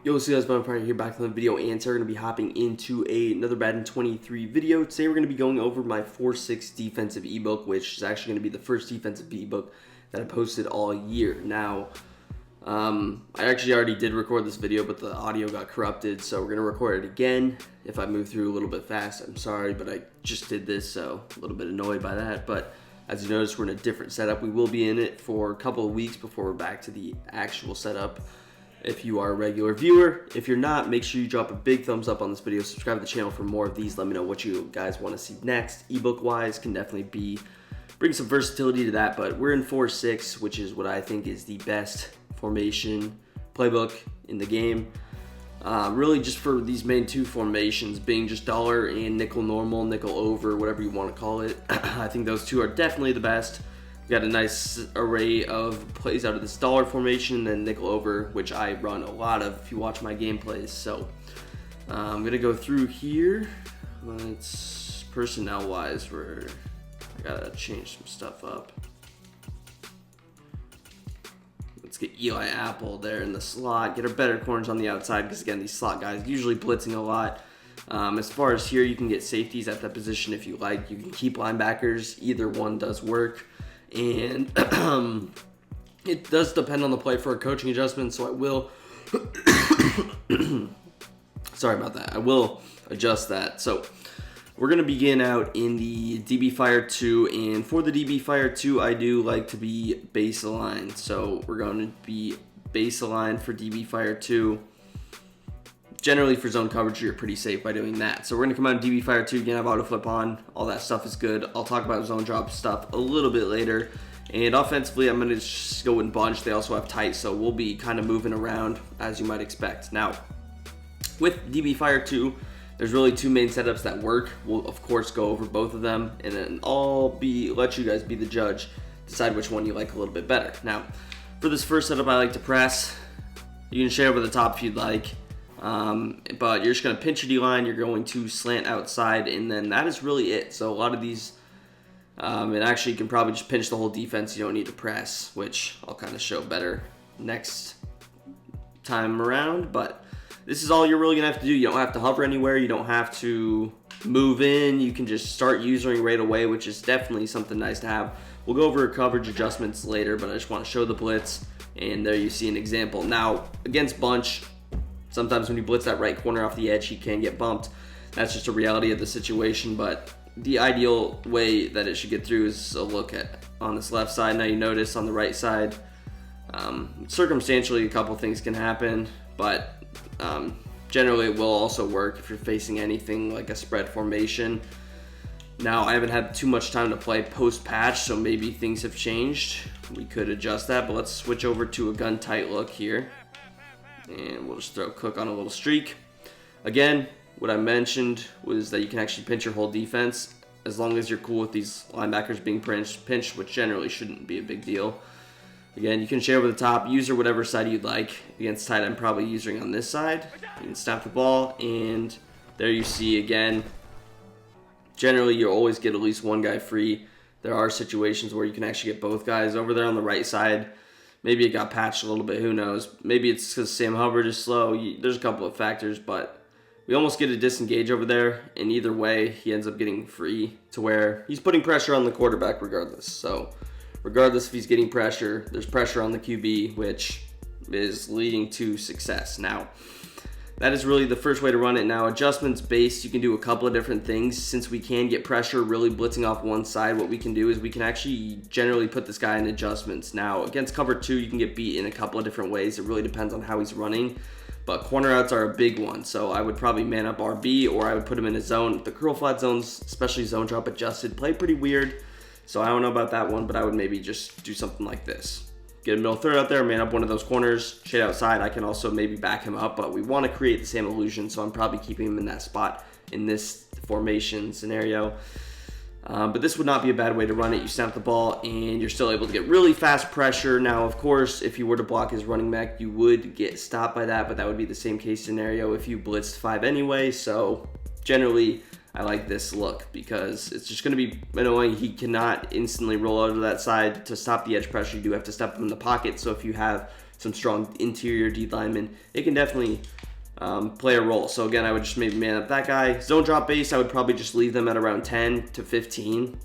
Yo, what's up guys, I'm here back with a video, and today we're going to be hopping into another Madden 23 video. Today we're going to be going over my 4-6 defensive ebook, which is actually going to be the first defensive ebook that I posted all year. Now, I actually already did record this video, but the audio got corrupted, so we're going to record it again. If I move through a little bit fast, I'm sorry, but I just did this, so a little bit annoyed by that. But as you notice, we're in a different setup. We will be in it for a couple of weeks before we're back to the actual setup. If you are a regular viewer, if you're not, make sure you drop a big thumbs up on this video, subscribe to the channel for more of these. Let me know what you guys want to see next. Ebook wise can definitely bring some versatility to that, but we're in 4-6, which is what I think is the best formation playbook in the game. Really just for these main two formations being just dollar and nickel normal, nickel over, whatever you want to call it. I think those two are definitely the best. Got a nice array of plays out of this dollar formation and then nickel over, which I run a lot of if you watch my gameplays. So I'm gonna go through here. It's personnel wise, I gotta change some stuff up. Let's get Eli Apple there in the slot. Get our better corners on the outside because again, these slot guys usually blitzing a lot. As far as here, you can get safeties at that position if you like. You can keep linebackers. Either one does work. And it does depend on the play for a coaching adjustment, so I will sorry about that, I will adjust that. So we're going to begin out in the DB Fire 2, and for the DB Fire 2 I do like to be base aligned, so we're going to be base aligned for DB Fire 2. Generally for zone coverage, you're pretty safe by doing that. So we're going to come out in DB Fire 2, again, have auto flip on. All that stuff is good. I'll talk about zone drop stuff a little bit later. And offensively, I'm going to just go in bunch. They also have tight, so we'll be kind of moving around as you might expect. Now, with DB Fire 2, there's really two main setups that work. We'll, of course, go over both of them, and then let you guys be the judge, decide which one you like a little bit better. Now, for this first setup, I like to press. You can share over the top if you'd like. But you're just going to pinch your D-line, you're going to slant outside, and then that is really it. So a lot of these, and actually you can probably just pinch the whole defense, you don't need to press, which I'll kind of show better next time around. But this is all you're really going to have to do. You don't have to hover anywhere, you don't have to move in, you can just start using right away, which is definitely something nice to have. We'll go over coverage adjustments later, but I just want to show the blitz, and there you see an example. Now, against bunch, sometimes when you blitz that right corner off the edge, he can get bumped. That's just a reality of the situation, but the ideal way that it should get through is a look at on this left side. Now you notice on the right side, circumstantially a couple things can happen, but generally it will also work if you're facing anything like a spread formation. Now I haven't had too much time to play post-patch, so maybe things have changed. We could adjust that, but let's switch over to a gun tight look here. And we'll just throw Cook on a little streak. Again, what I mentioned was that you can actually pinch your whole defense as long as you're cool with these linebackers being pinched, which generally shouldn't be a big deal. Again, you can share over the top, use or whatever side you'd like. Against tight, I'm probably using on this side. You can snap the ball, and there you see again. Generally, you'll always get at least one guy free. There are situations where you can actually get both guys over there on the right side. Maybe it got patched a little bit, who knows. Maybe it's because Sam Hubbard is slow. There's a couple of factors, but we almost get a disengage over there, and either way, he ends up getting free to where he's putting pressure on the quarterback regardless. So regardless if he's getting pressure, there's pressure on the QB, which is leading to success. Now, that is really the first way to run it. Now, adjustments based, you can do a couple of different things. Since we can get pressure really blitzing off one side, what we can do is we can actually generally put this guy in adjustments. Now, against cover 2, you can get beat in a couple of different ways. It really depends on how he's running. But corner outs are a big one. So I would probably man up RB, or I would put him in a zone. The curl flat zones, especially zone drop adjusted, play pretty weird. So I don't know about that one, but I would maybe just do something like this. Get a middle third out there, man up one of those corners, shade outside. I can also maybe back him up, but we want to create the same illusion, so I'm probably keeping him in that spot in this formation scenario. But this would not be a bad way to run it. You snap the ball, and you're still able to get really fast pressure. Now, of course, if you were to block his running back, you would get stopped by that, but that would be the same case scenario if you blitzed 5 anyway. So generally, I like this look because it's just going to be annoying. He cannot instantly roll out of that side. To stop the edge pressure, you do have to step him in the pocket. So if you have some strong interior D linemen, it can definitely play a role. So again, I would just maybe man up that guy. Zone drop base, I would probably just leave them at around 10 to 15.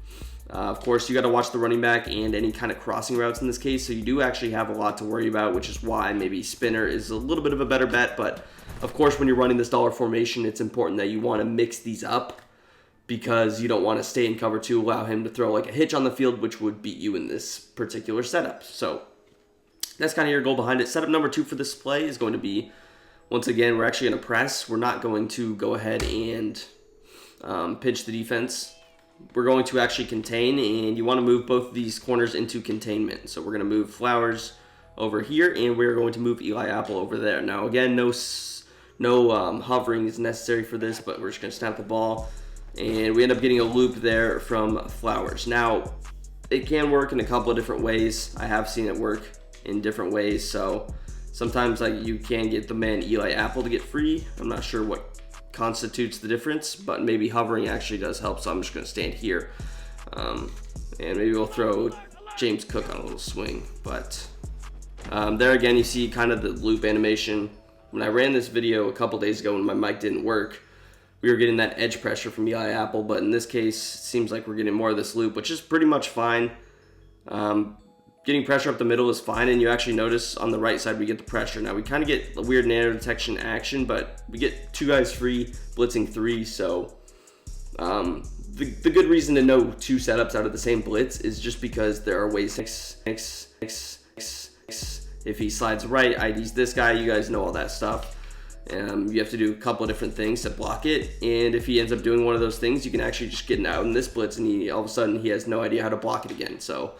Of course, you got to watch the running back and any kind of crossing routes in this case, so you do actually have a lot to worry about, which is why maybe spinner is a little bit of a better bet. But of course, when you're running this dollar formation, it's important that you want to mix these up, because you don't want to stay in cover 2, allow him to throw like a hitch on the field, which would beat you in this particular setup. So that's kind of your goal behind it. Setup number 2 for this play is going to be, once again, we're actually going to press. We're not going to go ahead and pinch the defense. We're going to actually contain, and you want to move both of these corners into containment. So we're going to move Flowers over here, and we're going to move Eli Apple over there. Now, again, no hovering is necessary for this, but we're just going to snap the ball, and we end up getting a loop there from Flowers. Now, it can work in a couple of different ways. I have seen it work in different ways, so sometimes you can get the man Eli Apple to get free. I'm not sure what constitutes the difference, but maybe hovering actually does help, so I'm just going to stand here, and maybe we'll throw James Cook on a little swing. But there again, you see kind of the loop animation. When I ran this video a couple days ago when my mic didn't work, we were getting that edge pressure from Eli Apple, but in this case, it seems like we're getting more of this loop, which is pretty much fine. Getting pressure up the middle is fine, and you actually notice on the right side we get the pressure. Now, we kind of get a weird nano detection action, but we get 2 guys free, blitzing 3, so the good reason to know 2 setups out of the same blitz is just because there are ways if he slides right, IDs this guy, you guys know all that stuff. You have to do a couple of different things to block it, and if he ends up doing one of those things, you can actually just get out in this blitz, and all of a sudden he has no idea how to block it again. So,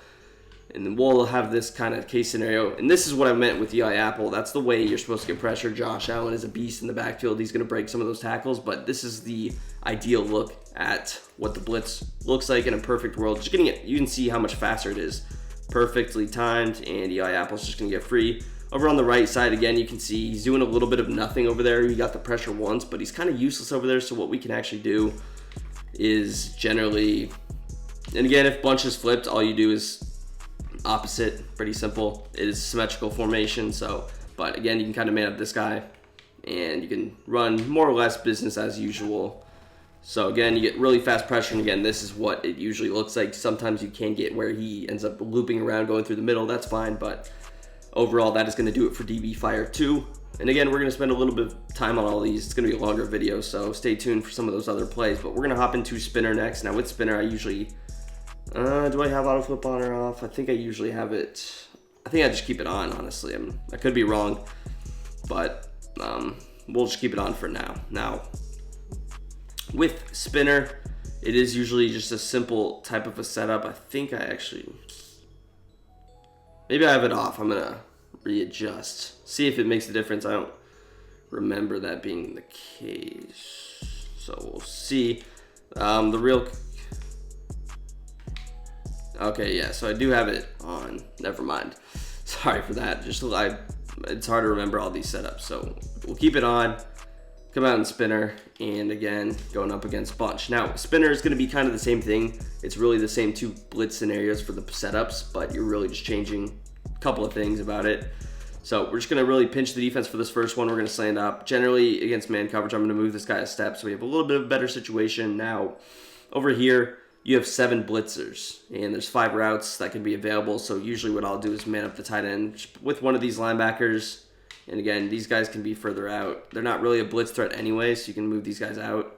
and then we'll have this kind of case scenario, and this is what I meant with Eli Apple. That's the way you're supposed to get pressure. Josh Allen is a beast in the backfield. He's going to break some of those tackles, but this is the ideal look at what the blitz looks like in a perfect world. Just getting it, you can see how much faster it is. Perfectly timed, and Eli Apple's just going to get free. Over on the right side, again, you can see he's doing a little bit of nothing over there. He got the pressure once, but he's kind of useless over there, so what we can actually do is generally, and again, if bunch is flipped, all you do is opposite. Pretty simple. It is symmetrical formation, so, but again, you can kind of man up this guy, and you can run more or less business as usual. So again, you get really fast pressure, and again, this is what it usually looks like. Sometimes you can get where he ends up looping around, going through the middle. That's fine, but overall, that is going to do it for DB Fire 2. And again, we're going to spend a little bit of time on all these. It's going to be a longer video, so stay tuned for some of those other plays. But we're going to hop into spinner next. Now with spinner, I usually, do I have auto flip on or off? I think I usually have it. I think I just keep it on, honestly. I could be wrong, but we'll just keep it on for now. Now, with spinner, it is usually just a simple type of a setup. I think I actually, maybe I have it off. I'm going to readjust. See if it makes a difference. I don't remember that being the case. So we'll see. Okay, yeah, so I do have it on. Never mind. Sorry for that. It's hard to remember all these setups. So we'll keep it on. Come out in spinner, and again, going up against bunch. Now, spinner is going to be kind of the same thing. It's really the same 2 blitz scenarios for the setups, but you're really just changing a couple of things about it. So we're just going to really pinch the defense for this first one. We're going to stand up. Generally, against man coverage, I'm going to move this guy a step, so we have a little bit of a better situation. Now, over here, you have 7 blitzers, and there's 5 routes that can be available. So usually what I'll do is man up the tight end with one of these linebackers. And again, these guys can be further out. They're not really a blitz threat anyway, so you can move these guys out.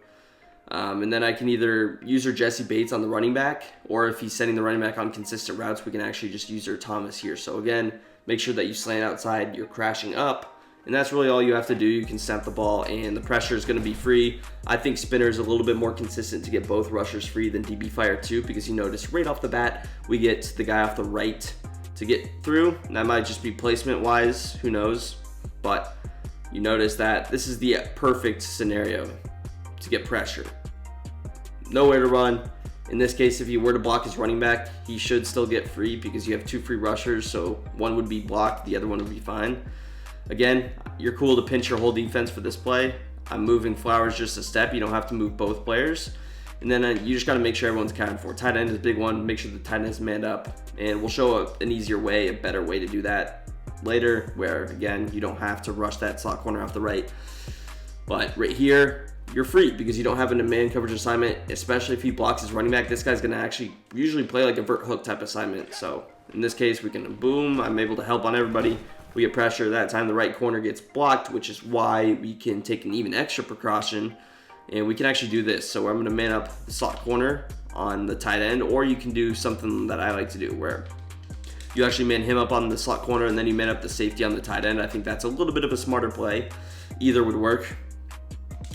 And then I can either use our Jesse Bates on the running back, or if he's sending the running back on consistent routes, we can actually just use our Thomas here. So again, make sure that you slant outside, you're crashing up, and that's really all you have to do. You can snap the ball, and the pressure is going to be free. I think spinner is a little bit more consistent to get both rushers free than DB Fire 2, because you notice right off the bat, we get the guy off the right to get through. And that might just be placement-wise, who knows? But you notice that this is the perfect scenario to get pressure. Nowhere to run. In this case, if you were to block his running back, he should still get free because you have 2 free rushers, so one would be blocked, the other one would be fine. Again, you're cool to pinch your whole defense for this play. I'm moving Flowers just a step. You don't have to move both players. And then you just got to make sure everyone's accounted for. Tight end is a big one. Make sure the tight end is manned up. And we'll show an easier way, a better way to do that later, where again, you don't have to rush that slot corner off the right. But right here, you're free because you don't have a man coverage assignment, especially if he blocks his running back. This guy's going to actually usually play like a vert hook type assignment. So in this case, we can boom. I'm able to help on everybody. We get pressure. That time the right corner gets blocked, which is why we can take an even extra precaution. And we can actually do this. So I'm going to man up the slot corner on the tight end, or you can do something that I like to do where you actually man him up on the slot corner and then you man up the safety on the tight end. I think that's a little bit of a smarter play. Either would work.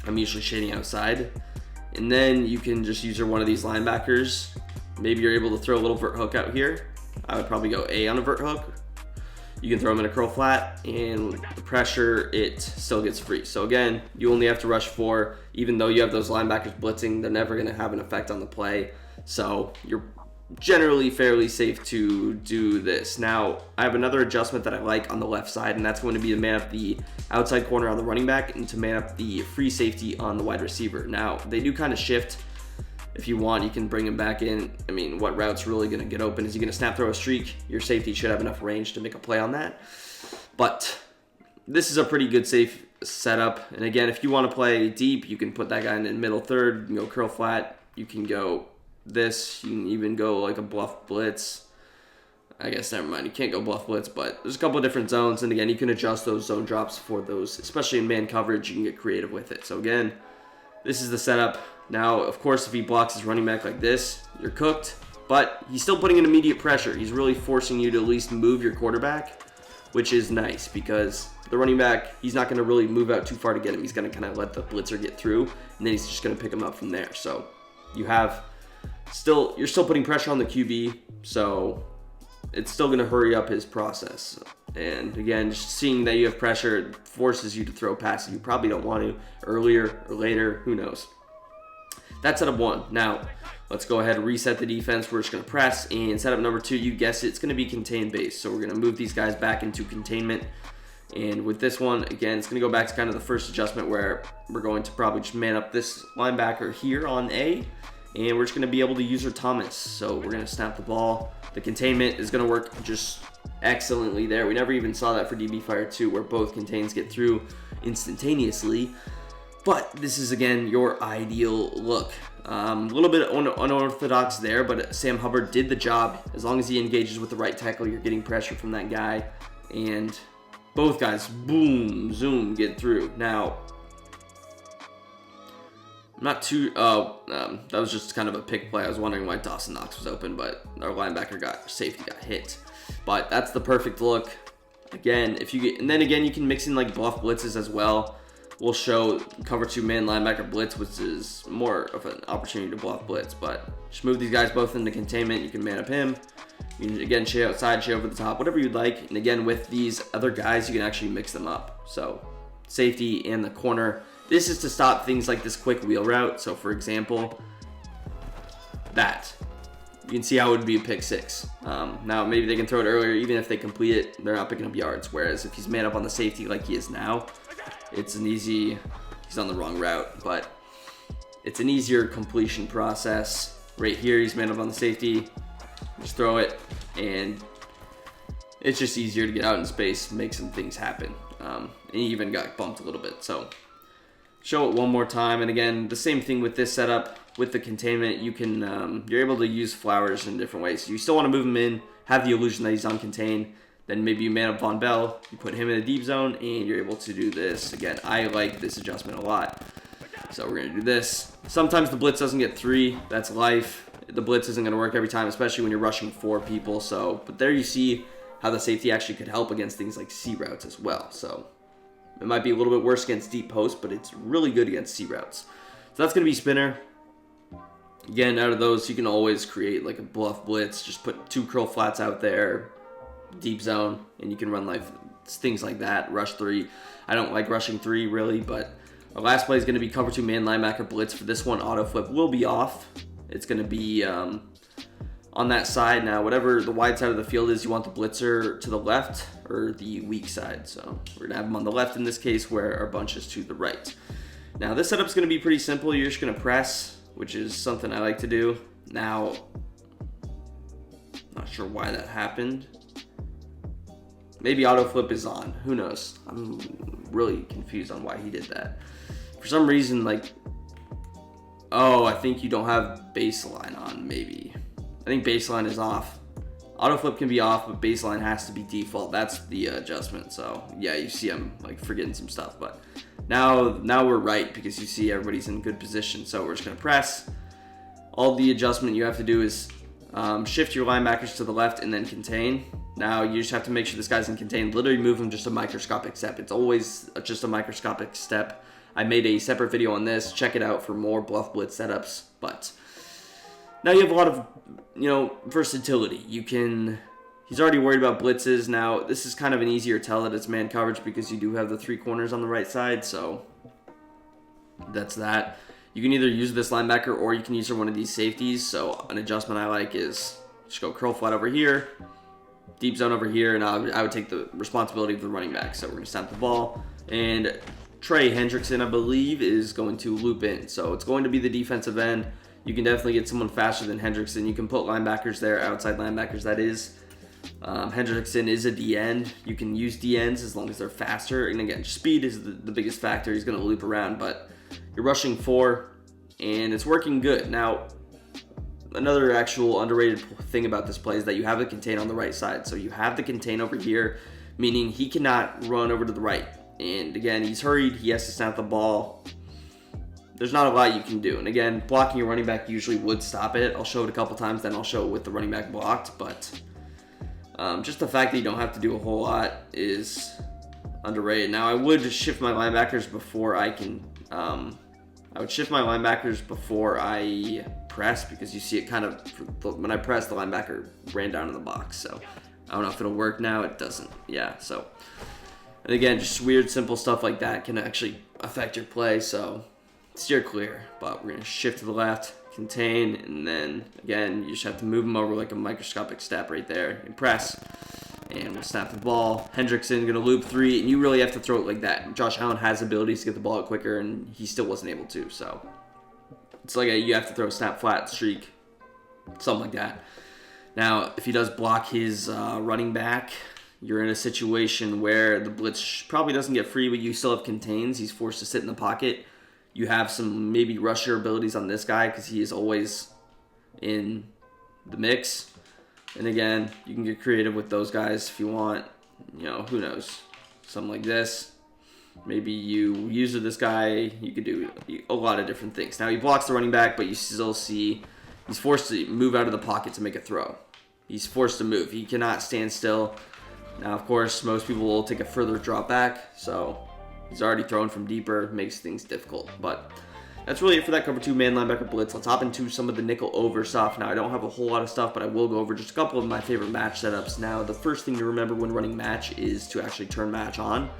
I'm usually shading outside. And then you can just use one of these linebackers. Maybe you're able to throw a little vert hook out here. I would probably go A on a vert hook. You can throw them in a curl flat, and the pressure, it still gets free. So again, you only have to rush 4. Even though you have those linebackers blitzing, they're never going to have an effect on the play. So you're generally fairly safe to do this. Now, I have another adjustment that I like on the left side, and that's going to be to man up the outside corner on the running back and to man up the free safety on the wide receiver. Now, they do kind of shift. If you want, you can bring him back in. I mean, what route's really going to get open? Is he going to snap throw a streak? Your safety should have enough range to make a play on that. But this is a pretty good safe setup. And again, if you want to play deep, you can put that guy in the middle third. You can go curl flat. You can go this. You can even go like a bluff blitz. I guess never mind. You can't go bluff blitz, but there's a couple of different zones. And again, you can adjust those zone drops for those, especially in man coverage. You can get creative with it. So again, this is the setup. Now, of course, if he blocks his running back like this, you're cooked. But he's still putting in immediate pressure. He's really forcing you to at least move your quarterback, which is nice because the running back, he's not going to really move out too far to get him. He's going to kind of let the blitzer get through, and then he's just going to pick him up from there. So you have you're still putting pressure on the QB, so it's still going to hurry up his process. And again, just seeing that you have pressure forces you to throw passes you probably don't want to earlier or later. Who knows? That's setup 1. Now, let's go ahead and reset the defense. We're just going to press. And setup number 2, you guessed it, it's going to be contained based. So we're going to move these guys back into containment. And with this one, again, it's going to go back to kind of the first adjustment where we're going to probably just man up this linebacker here on A. And we're just going to be able to use our Thomas. So we're going to snap the ball. The containment is going to work just excellently there. We never even saw that for DB Fire 2 where both contains get through instantaneously. But this is, again, your ideal look. A little bit unorthodox there, but Sam Hubbard did the job. As long as he engages with the right tackle, you're getting pressure from that guy. And both guys, boom, zoom, get through. Now, I'm not too... that was just kind of a pick play. I was wondering why Dawson Knox was open, but our safety got hit. But that's the perfect look. Again, and then again, you can mix in like bluff blitzes as well. We'll show cover 2 man linebacker blitz, which is more of an opportunity to bluff blitz. But just move these guys both into containment. You can man up him. You can, again, shade outside, shade over the top, whatever you'd like. And again, with these other guys, you can actually mix them up. So safety and the corner. This is to stop things like this quick wheel route. So for example, that. You can see how it would be a pick 6. Now, maybe they can throw it earlier. Even if they complete it, they're not picking up yards. Whereas if he's man up on the safety like he is now, it's an easy, he's on the wrong route, but it's an easier completion process. Right here, he's man up on the safety. Just throw it, and it's just easier to get out in space, make some things happen. And he even got bumped a little bit. So show it one more time. And again, the same thing with this setup. With the containment, you can you're able to use flowers in different ways. You still want to move him in, have the illusion that he's uncontained. Then maybe you man up Von Bell, you put him in a deep zone, and you're able to do this. Again, I like this adjustment a lot. So we're going to do this. Sometimes the blitz doesn't get 3. That's life. The blitz isn't going to work every time, especially when you're rushing 4 people. But there you see how the safety actually could help against things like C routes as well. So it might be a little bit worse against deep posts, but it's really good against C routes. So that's going to be spinner. Again, out of those, you can always create like a bluff blitz. Just put 2 curl flats out there, deep zone, and you can run like things like that. Rush 3. I don't like rushing 3 really, but our last play is going to be cover 2 man linebacker blitz. For this one, auto flip will be off. It's going to be on that side. Now, whatever the wide side of the field is, you want the blitzer to the left or the weak side. So we're going to have him on the left in this case, where our bunch is to the right. Now, this setup's going to be pretty simple. You're just going to press, which is something I like to do. Now, not sure why that happened. Maybe auto flip is on. Who knows? I'm really confused on why he did that. For some reason, like, oh, I think you don't have baseline on, maybe. I think baseline is off. Auto flip can be off, but baseline has to be default. That's the adjustment. So yeah, you see I'm like forgetting some stuff, but now we're right because you see everybody's in good position. So we're just gonna press. All the adjustment you have to do is shift your linebackers to the left and then contain. Now you just have to make sure this guy's in contain. Literally move him just a microscopic step. It's always just a microscopic step. I made a separate video on this. Check it out for more bluff blitz setups. But now you have a lot of, versatility. He's already worried about blitzes. Now this is kind of an easier tell that it's man coverage because you do have the 3 corners on the right side. So that's that. You can either use this linebacker or you can use one of these safeties. So an adjustment I like is just go curl flat over here, deep zone over here, and I would take the responsibility of the running back. So we're going to snap the ball. And Trey Hendrickson, I believe, is going to loop in. So it's going to be the defensive end. You can definitely get someone faster than Hendrickson. You can put linebackers there, outside linebackers, that is. Hendrickson is a D-end. You can use D-ends as long as they're faster. And again, speed is the biggest factor. He's going to loop around, but you're rushing 4, and it's working good. Now, another actual underrated thing about this play is that you have the contain on the right side. So you have the contain over here, meaning he cannot run over to the right. And again, he's hurried. He has to snap the ball. There's not a lot you can do. And again, blocking your running back usually would stop it. I'll show it a couple times, then I'll show it with the running back blocked. But just the fact that you don't have to do a whole lot is underrated. Now, I would shift my linebackers before I can... I would shift my linebackers before I press because you see it kind of... When I press, the linebacker ran down in the box. So I don't know if it'll work now. It doesn't. Yeah, so... And again, just weird, simple stuff like that can actually affect your play. So steer clear. But we're going to shift to the left, contain, and then, again, you just have to move them over like a microscopic step right there and press. And we'll snap the ball. Hendrickson going to loop 3, and you really have to throw it like that. Josh Allen has abilities to get the ball out quicker, and he still wasn't able to. So it's like you have to throw a snap flat, streak, something like that. Now, if he does block his running back, you're in a situation where the blitz probably doesn't get free, but you still have contains. He's forced to sit in the pocket. You have some maybe rusher abilities on this guy because he is always in the mix. And again, you can get creative with those guys if you want. Who knows? Something like this. Maybe you use this guy. You could do a lot of different things. Now, he blocks the running back, but you still see he's forced to move out of the pocket to make a throw. He's forced to move. He cannot stand still. Now, of course, most people will take a further drop back, so he's already thrown from deeper, makes things difficult. But that's really it for that cover 2 man linebacker blitz. Let's hop into some of the nickel over stuff. Now, I don't have a whole lot of stuff, but I will go over just a couple of my favorite match setups. Now, the first thing to remember when running match is to actually turn match on.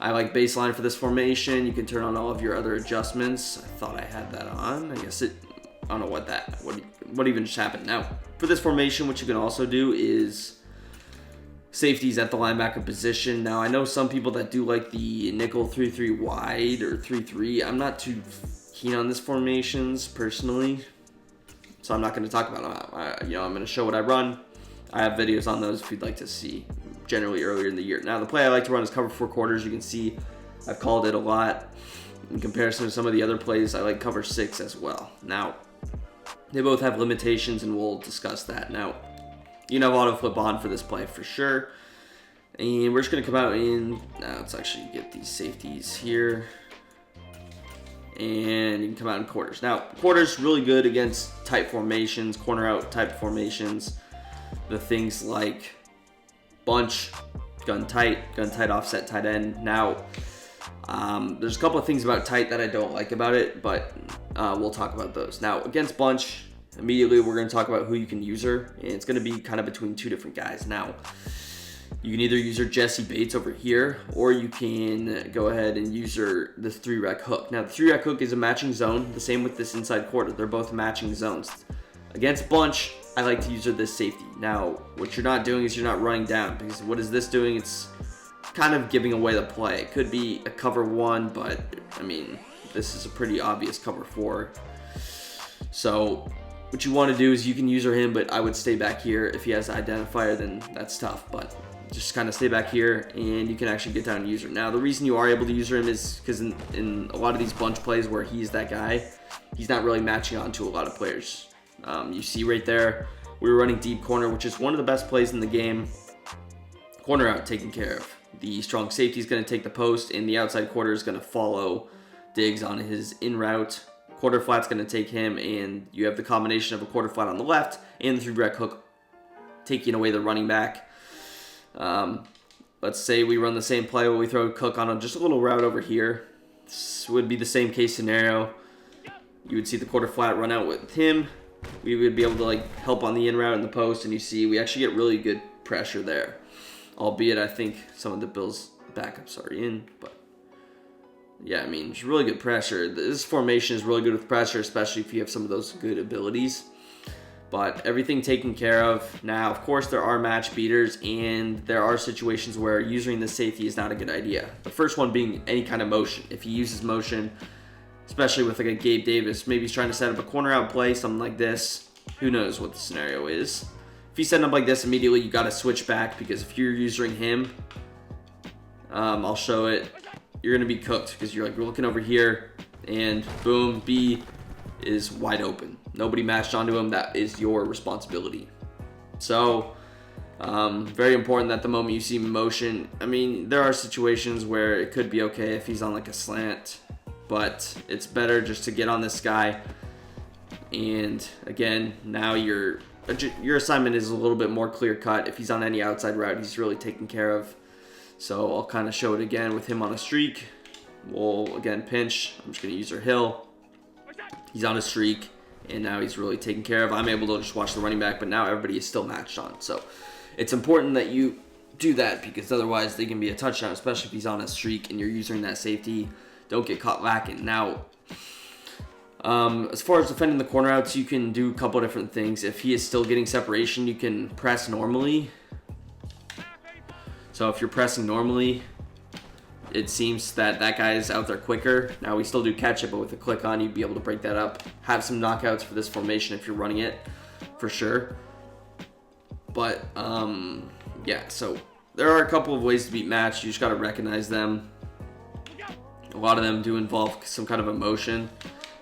I like baseline for this formation. You can turn on all of your other adjustments. I thought I had that on. I guess I don't know what even just happened. Now, for this formation, what you can also do is safeties at the linebacker position. Now, I know some people that do like the nickel 3-3 wide or 3-3. I'm not too keen on this formations personally, so I'm not going to talk about them. I'm going to show what I run. I have videos on those if you'd like to see, generally earlier in the year. Now, the play I like to run is cover 4 quarters. You can see I've called it a lot in comparison to some of the other plays. I like cover 6 as well. Now, they both have limitations, and we'll discuss that. Now, you can have auto flip on for this play for sure. And we're just going to come out in... Now, let's actually get these safeties here. And you can come out in quarters. Now, quarters really good against tight formations, corner out type formations. The things like bunch, gun tight offset, tight end. Now, there's a couple of things about tight that I don't like about it, but we'll talk about those. Now, against bunch, immediately we're going to talk about who you can user, and it's going to be kind of between 2 different guys. Now, you can either use Jesse Bates over here, or you can go ahead and use this 3-rec hook. Now, the 3-rec hook is a matching zone, the same with this inside quarter. They're both matching zones. Against bunch, I like to use this safety. Now, what you're not doing is you're not running down, because what is this doing? It's kind of giving away the play. It could be a cover 1, but, I mean, this is a pretty obvious cover 4. So what you want to do is you can user him, but I would stay back here. If he has an identifier, then that's tough. But just kind of stay back here, and you can actually get down and user. Now, the reason you are able to user him is because in a lot of these bunch plays where he's that guy, he's not really matching on to a lot of players. You see right there, we were running deep corner, which is one of the best plays in the game. Corner out taken care of. The strong safety is going to take the post, and the outside quarter is going to follow Diggs on his in route. Quarter flat's going to take him, and you have the combination of a quarter flat on the left and the 3-rec hook taking away the running back. Let's say we run the same play where we throw Cook on just a little route over here. This would be the same case scenario. You would see the quarter flat run out with him. We would be able to like help on the in route in the post, and you see we actually get really good pressure there. Albeit I think some of the Bills' backups are in, but yeah, I mean, it's really good pressure. This formation is really good with pressure, especially if you have some of those good abilities. But everything taken care of. Now, of course, there are match beaters, and there are situations where using the safety is not a good idea. The first one being any kind of motion. If he uses motion, especially with like a Gabe Davis, maybe he's trying to set up a corner out play, something like this. Who knows what the scenario is. If he's setting up like this, immediately you got to switch back, because if you're using him, I'll show it, you're going to be cooked, because you're looking over here, and boom, B is wide open. Nobody matched onto him. That is your responsibility. So, very important that the moment you see motion, I mean, there are situations where it could be okay if he's on like a slant, but it's better just to get on this guy. And again, now your assignment is a little bit more clear cut. If he's on any outside route, he's really taken care of. So I'll kind of show it again with him on a streak. We'll again pinch. I'm just going to use our hill. He's on a streak, and now he's really taken care of. I'm able to just watch the running back, but now everybody is still matched on. So it's important that you do that, because otherwise they can be a touchdown, especially if he's on a streak and you're using that safety. Don't get caught lacking. Now, as far as defending the corner outs, you can do a couple different things. If he is still getting separation, you can press normally. So if you're pressing normally, it seems that guy is out there quicker. Now we still do catch it, but with a click on, you'd be able to break that up. Have some knockouts for this formation if you're running it, for sure. But yeah, so there are a couple of ways to beat match. You just got to recognize them. A lot of them do involve some kind of emotion,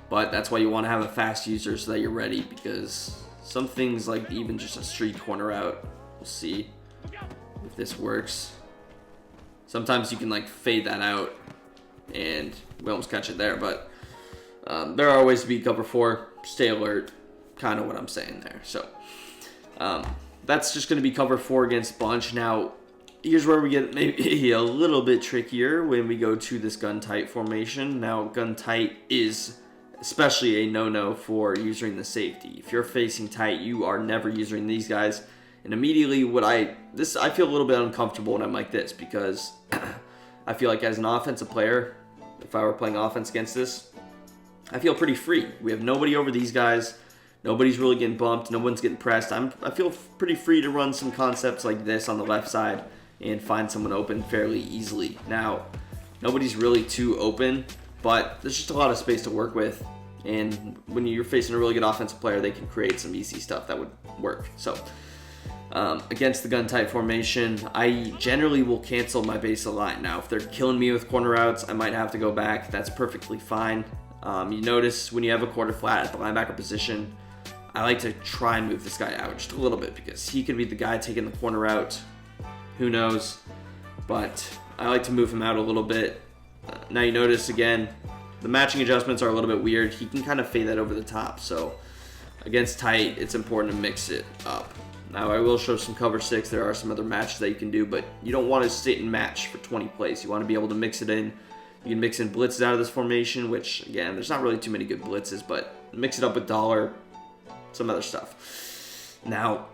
but that's why you want to have a fast user so that you're ready, because some things like even just a street corner out, we'll see if this works. Sometimes you can like fade that out, and we almost catch it there, but there are ways to beat cover 4. Stay alert, kind of what I'm saying there. So that's just going to be cover 4 against bunch. Now, here's where we get maybe a little bit trickier when we go to this gun tight formation. Now, gun tight is especially a no-no for using the safety. If you're facing tight, you are never using these guys. And immediately I feel a little bit uncomfortable when I'm like this, because I feel like as an offensive player, if I were playing offense against this, I feel pretty free. We have nobody over these guys. Nobody's really getting bumped. No one's getting pressed. I feel pretty free to run some concepts like this on the left side and find someone open fairly easily. Now, nobody's really too open, but there's just a lot of space to work with. And when you're facing a really good offensive player, they can create some easy stuff that would work. So, against the gun tight formation, I generally will cancel my base of line. Now, if they're killing me with corner routes, I might have to go back. That's perfectly fine. You notice when you have a quarter flat at the linebacker position, I like to try and move this guy out just a little bit, because he could be the guy taking the corner route. Who knows? But I like to move him out a little bit. Now you notice again, the matching adjustments are a little bit weird. He can kind of fade that over the top. So against tight, it's important to mix it up. Now, I will show some cover 6. There are some other matches that you can do, but you don't want to sit and match for 20 plays. You want to be able to mix it in. You can mix in blitzes out of this formation, which, again, there's not really too many good blitzes, but mix it up with dollar, some other stuff. Now,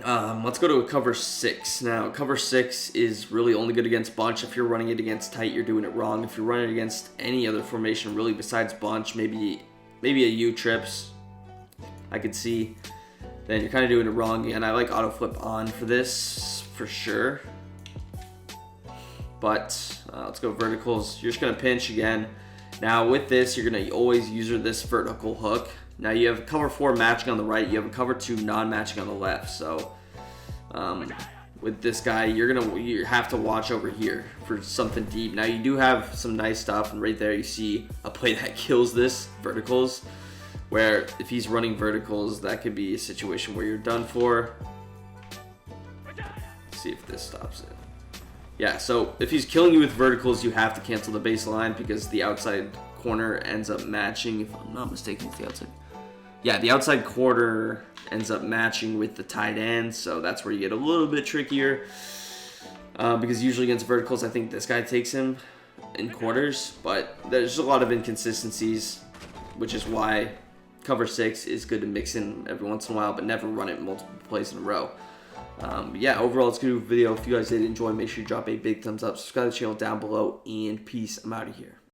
let's go to a cover 6. Now, cover 6 is really only good against bunch. If you're running it against tight, you're doing it wrong. If you're running it against any other formation, really, besides bunch, maybe a U-trips, I could see, then you're kind of doing it wrong. And I like auto flip on for this, for sure. But let's go verticals. You're just going to pinch again. Now with this, you're going to always use this vertical hook. Now you have cover 4 matching on the right. You have a cover 2 non-matching on the left. So with this guy, you have to watch over here for something deep. Now you do have some nice stuff, and right there you see a play that kills this, verticals, where if he's running verticals, that could be a situation where you're done for. Let's see if this stops it. Yeah, so if he's killing you with verticals, you have to cancel the baseline because the outside corner ends up matching. If I'm not mistaken, it's the outside. Yeah, the outside corner ends up matching with the tight end, so that's where you get a little bit trickier. Because usually against verticals, I think this guy takes him in quarters, but there's a lot of inconsistencies, which is why cover 6 is good to mix in every once in a while, but never run it multiple plays in a row. Yeah, overall, it's a good video. If you guys did enjoy, make sure you drop a big thumbs up, subscribe to the channel down below, and peace. I'm out of here.